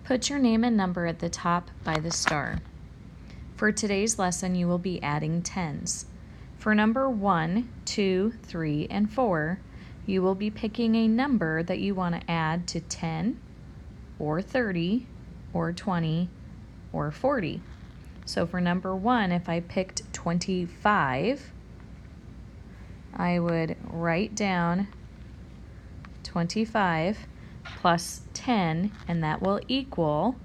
Put your name and number at the top by the star. For today's lesson, you will be adding tens. For number 1, 2, 3, and 4, you will be picking a number that you want to add to 10, or 30, or 20, or 40. So for number 1, if I picked 25, I would write down 25 plus 10, and that will equal,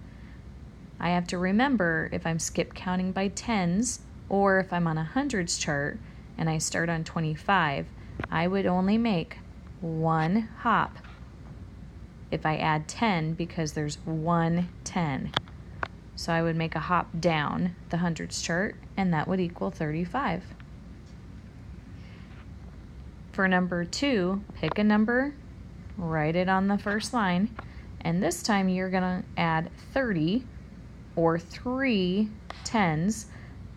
I have to remember if I'm skip counting by tens, or if I'm on a hundreds chart and I start on 25, I would only make one hop if I add 10 because there's one 10. So I would make a hop down the hundreds chart, and that would equal 35. For number 2, pick a number, write it on the first line, and this time you're going to add 30 or 3 tens,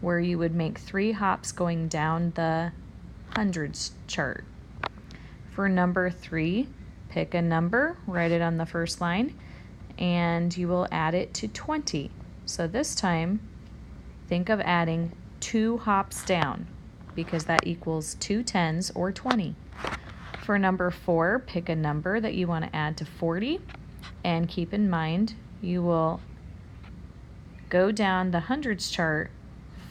where you would make 3 hops going down the hundreds chart. For number 3, pick a number, write it on the first line, and you will add it to 20. So this time, think of adding 2 hops down, because that equals 2 tens or 20. For number 4, pick a number that you want to add to 40, and keep in mind you will go down the hundreds chart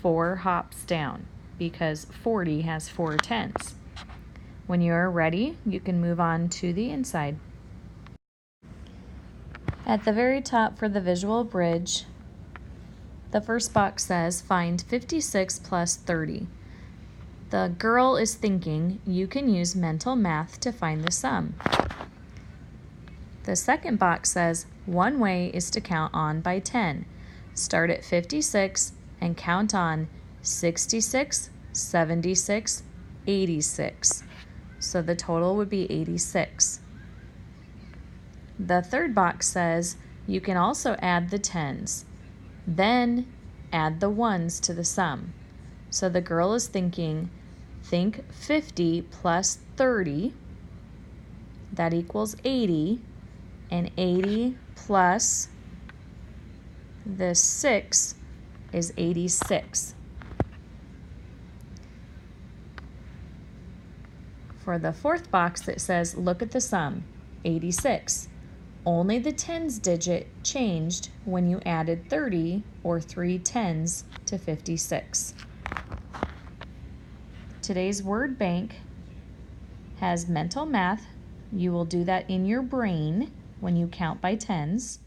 4 hops down, because 40 has 4 tens. When you are ready, you can move on to the inside. At the very top for the visual bridge, the first box says find 56 plus 30. The girl is thinking you can use mental math to find the sum. The second box says one way is to count on by 10. Start at 56 and count on 66, 76, 86. So the total would be 86. The third box says you can also add the tens, then add the ones to the sum. So the girl is thinking, think 50 plus 30, that equals 80, and 80 plus the 6 is 86. For the fourth box, it says look at the sum, 86. Only the tens digit changed when you added 30 or 3 tens to 56. Today's word bank has mental math. You will do that in your brain when you count by tens,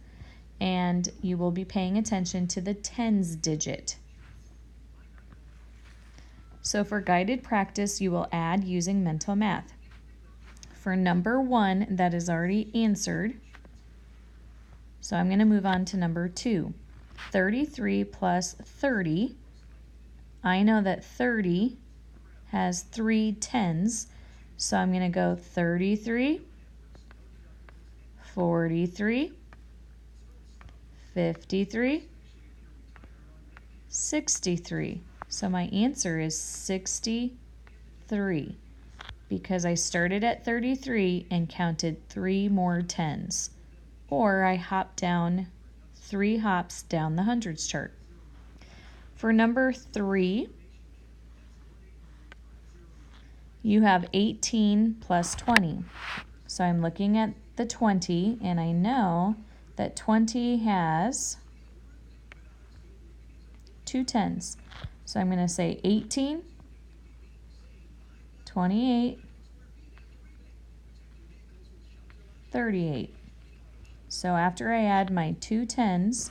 and you will be paying attention to the tens digit. So for guided practice, you will add using mental math. For number 1, that is already answered. So I'm going to move on to number 2. 33 plus 30. I know that 30 has 3 tens, so I'm going to go 33, 43, 53, 63. So my answer is 63 because I started at 33 and counted 3 more tens. Or I hopped down 3 hops down the hundreds chart. For number 3, you have 18 plus 20. So I'm looking at the 20, and I know that 20 has 2 tens. So I'm going to say 18, 28, 38. So after I add my 2 tens,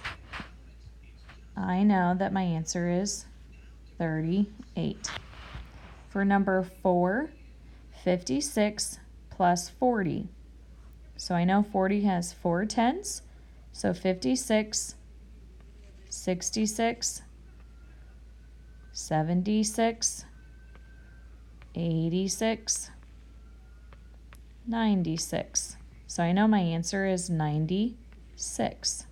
I know that my answer is 38. For number 4, 56 plus 40. So I know 40 has 4 tens, so 56, 66, 76, 86, 96. So I know my answer is 96.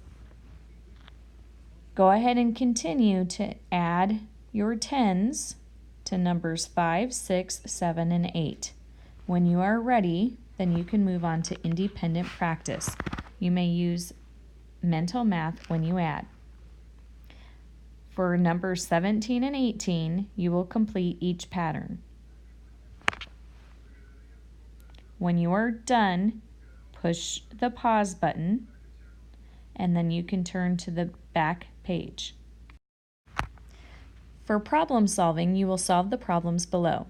Go ahead and continue to add your tens to numbers 5, 6, 7, and 8. When you are ready, then you can move on to independent practice. You may use mental math when you add. For numbers 17 and 18, you will complete each pattern. When you are done, push the pause button, and then you can turn to the back page. For problem solving, you will solve the problems below.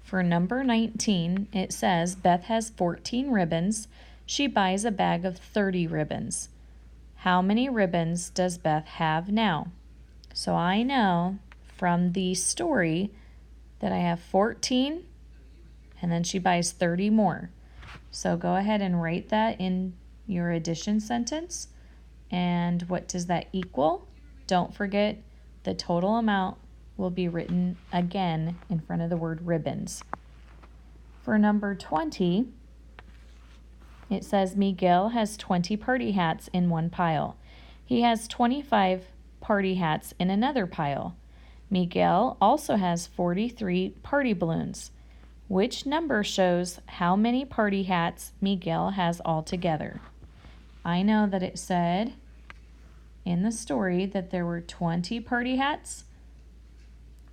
For number 19, it says Beth has 14 ribbons. She buys a bag of 30 ribbons. How many ribbons does Beth have now? So I know from the story that I have 14, and then she buys 30 more. So go ahead and write that in your addition sentence. And what does that equal? Don't forget the total amount will be written again in front of the word ribbons. For number 20, it says Miguel has 20 party hats in one pile. He has 25 party hats in another pile. Miguel also has 43 party balloons. Which number shows how many party hats Miguel has altogether? I know that it said in the story that there were 20 party hats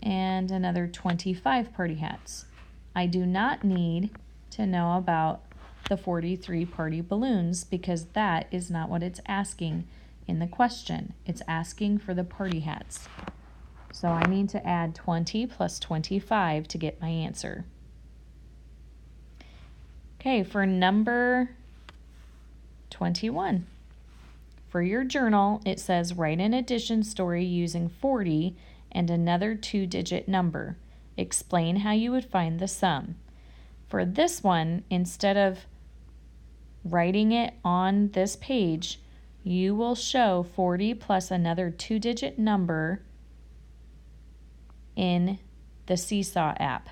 and another 25 party hats. I do not need to know about the 43 party balloons because that is not what it's asking in the question. It's asking for the party hats. So I need to add 20 plus 25 to get my answer. Okay, for number 21. For your journal, it says write an addition story using 40 and another 2-digit number. Explain how you would find the sum. For this one, instead of writing it on this page, you will show 40 plus another 2-digit number in the Seesaw app.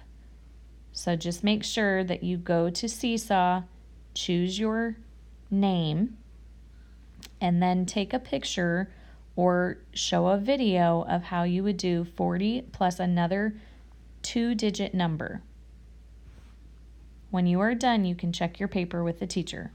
So just make sure that you go to Seesaw, choose your name, and then take a picture or show a video of how you would do 40 plus another 2-digit number. When you are done, you can check your paper with the teacher.